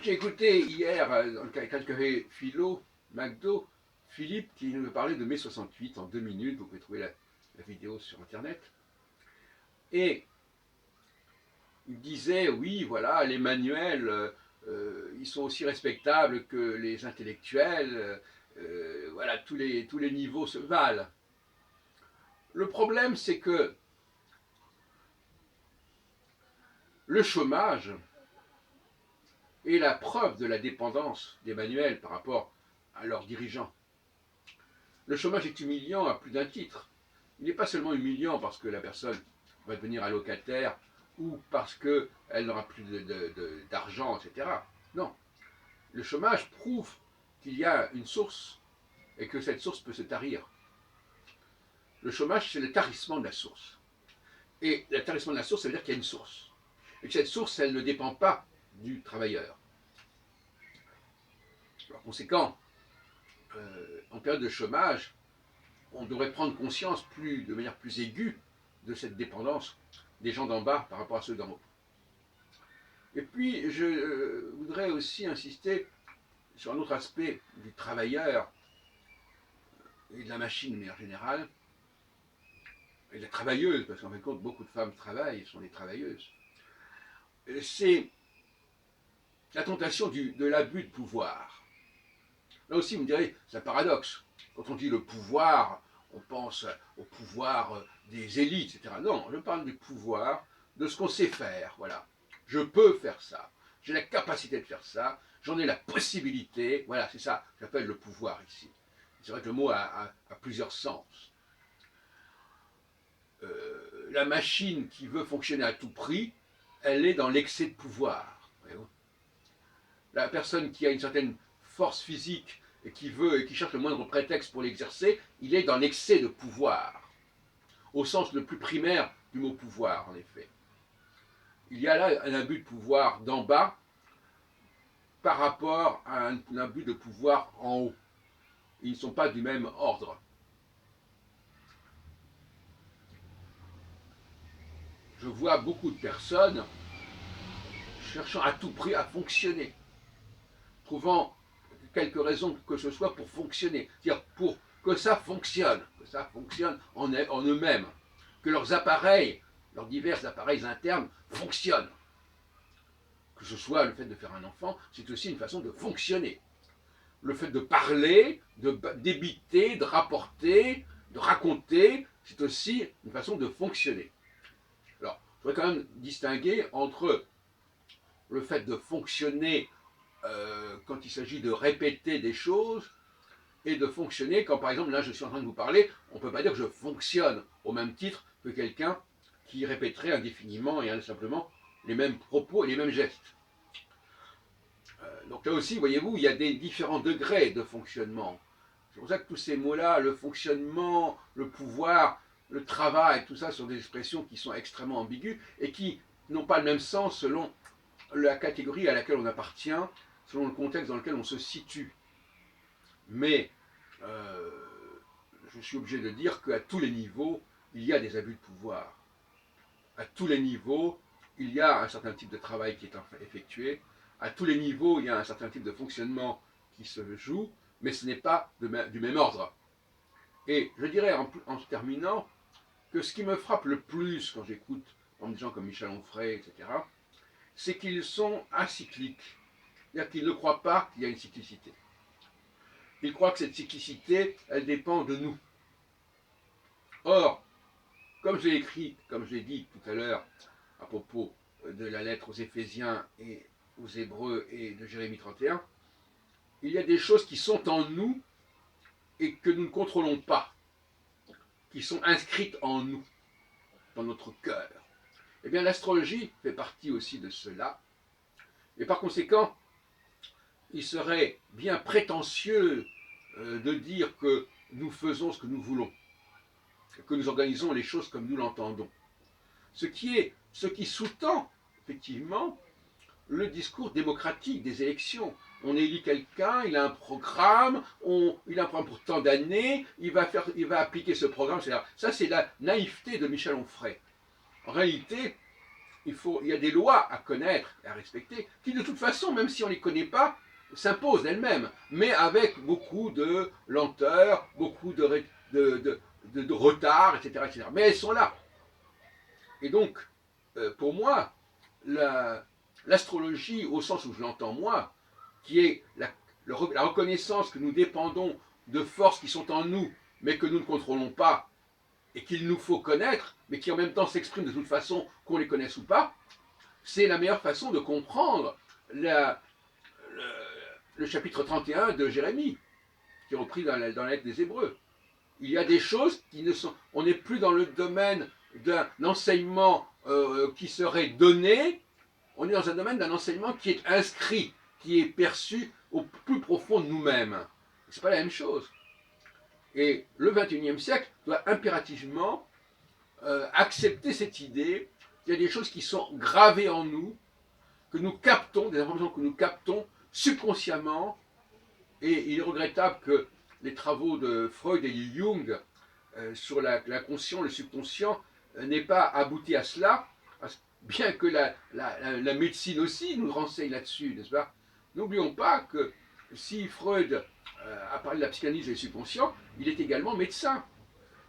J'ai écouté hier, dans le café Philo, McDo, Philippe qui nous parlait de mai 68 en 2 minutes. Vous pouvez trouver la vidéo sur Internet. Et il disait, oui, voilà, les manuels, ils sont aussi respectables que les intellectuels. Voilà, tous les niveaux se valent. Le problème, c'est que le chômage est la preuve de la dépendance des manuels par rapport à leurs dirigeants. Le chômage est humiliant à plus d'un titre. Il n'est pas seulement humiliant parce que la personne va devenir allocataire ou parce qu'elle n'aura plus d'argent, etc. Non. Le chômage prouve qu'il y a une source et que cette source peut se tarir. Le chômage, c'est le tarissement de la source. Et le tarissement de la source, ça veut dire qu'il y a une source. Et que cette source, elle ne dépend pas du travailleur. Par conséquent, en période de chômage, on devrait prendre conscience de manière plus aiguë de cette dépendance des gens d'en bas par rapport à ceux d'en haut. Et puis, je voudrais aussi insister sur un autre aspect du travailleur et de la machine de manière générale, et de la travailleuse, parce qu'en fin de compte, beaucoup de femmes travaillent, sont des travailleuses. C'est la tentation de l'abus de pouvoir. Là aussi, vous me direz, c'est un paradoxe. Quand on dit le pouvoir, on pense au pouvoir des élites, etc. Non, je parle du pouvoir de ce qu'on sait faire. Voilà. Je peux faire ça. J'ai la capacité de faire ça. J'en ai la possibilité. Voilà, c'est ça que j'appelle le pouvoir ici. C'est vrai que le mot a plusieurs sens. La machine qui veut fonctionner à tout prix, elle est dans l'excès de pouvoir. La personne qui a une certaine force physique et qui cherche le moindre prétexte pour l'exercer, il est dans l'excès de pouvoir, au sens le plus primaire du mot pouvoir, en effet. Il y a là un abus de pouvoir d'en bas par rapport à un abus de pouvoir en haut. Ils ne sont pas du même ordre. Je vois beaucoup de personnes cherchant à tout prix à fonctionner, trouvant quelque raison que ce soit pour fonctionner, c'est-à-dire pour que ça fonctionne en eux-mêmes, que leurs appareils, leurs divers appareils internes fonctionnent. Que ce soit le fait de faire un enfant, c'est aussi une façon de fonctionner. Le fait de parler, d'ébiter, de rapporter, de raconter, c'est aussi une façon de fonctionner. Alors, je voudrais quand même distinguer entre le fait de fonctionner quand il s'agit de répéter des choses et de fonctionner quand, par exemple, là je suis en train de vous parler, on ne peut pas dire que je fonctionne au même titre que quelqu'un qui répéterait indéfiniment et simplement les mêmes propos et les mêmes gestes. Donc là aussi, voyez-vous, il y a des différents degrés de fonctionnement. C'est pour ça que tous ces mots-là, le fonctionnement, le pouvoir, le travail, tout ça sont des expressions qui sont extrêmement ambiguës et qui n'ont pas le même sens selon la catégorie à laquelle on appartient, selon le contexte dans lequel on se situe. Mais je suis obligé de dire qu'à tous les niveaux, il y a des abus de pouvoir. À tous les niveaux, il y a un certain type de travail qui est effectué. À tous les niveaux, il y a un certain type de fonctionnement qui se joue, mais ce n'est pas du même ordre. Et je dirais en terminant que ce qui me frappe le plus quand j'écoute des gens comme Michel Onfray, etc., c'est qu'ils sont acycliques. C'est-à-dire qu'ils ne croient pas qu'il y a une cyclicité. Ils croient que cette cyclicité, elle dépend de nous. Or, comme je l'ai écrit, comme je l'ai dit tout à l'heure, à propos de la lettre aux Éphésiens et aux Hébreux et de Jérémie 31, il y a des choses qui sont en nous et que nous ne contrôlons pas, qui sont inscrites en nous, dans notre cœur. Eh bien, l'astrologie fait partie aussi de cela. Et par conséquent, il serait bien prétentieux de dire que nous faisons ce que nous voulons, que nous organisons les choses comme nous l'entendons. Ce qui sous-tend, effectivement, le discours démocratique des élections. On élit quelqu'un, il a un programme, il a un programme pour tant d'années, il va appliquer ce programme. Ça, c'est la naïveté de Michel Onfray. En réalité, il y a des lois à connaître et à respecter, qui de toute façon, même si on ne les connaît pas, s'imposent d'elles-mêmes, mais avec beaucoup de lenteur, beaucoup de retard, etc., etc. Mais elles sont là. Et donc, pour moi, l'astrologie, au sens où je l'entends moi, qui est la reconnaissance que nous dépendons de forces qui sont en nous, mais que nous ne contrôlons pas, et qu'il nous faut connaître, mais qui en même temps s'expriment de toute façon, qu'on les connaisse ou pas, c'est la meilleure façon de comprendre le, le chapitre 31 de Jérémie, qui est repris dans la lettre des Hébreux. Il y a des choses qui ne sont... On n'est plus dans le domaine d'un enseignement qui serait donné, on est dans un domaine d'un enseignement qui est inscrit, qui est perçu au plus profond de nous-mêmes. Ce n'est pas la même chose. Et le XXIe siècle doit impérativement accepter cette idée qu'il y a des choses qui sont gravées en nous, que nous captons, des informations que nous captons subconsciemment, et il est regrettable que les travaux de Freud et Jung sur l'inconscient, le subconscient, n'aient pas abouti à cela, bien que la médecine aussi nous renseigne là-dessus, n'est-ce pas? N'oublions pas que si Freud a parlé de la psychanalyse et du subconscient, il est également médecin,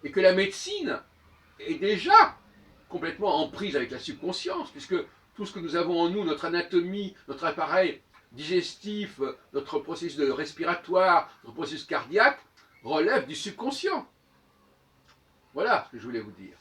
et que la médecine est déjà complètement en prise avec la subconscience, puisque tout ce que nous avons en nous, notre anatomie, notre appareil digestif, notre processus respiratoire, notre processus cardiaque, relève du subconscient. Voilà ce que je voulais vous dire.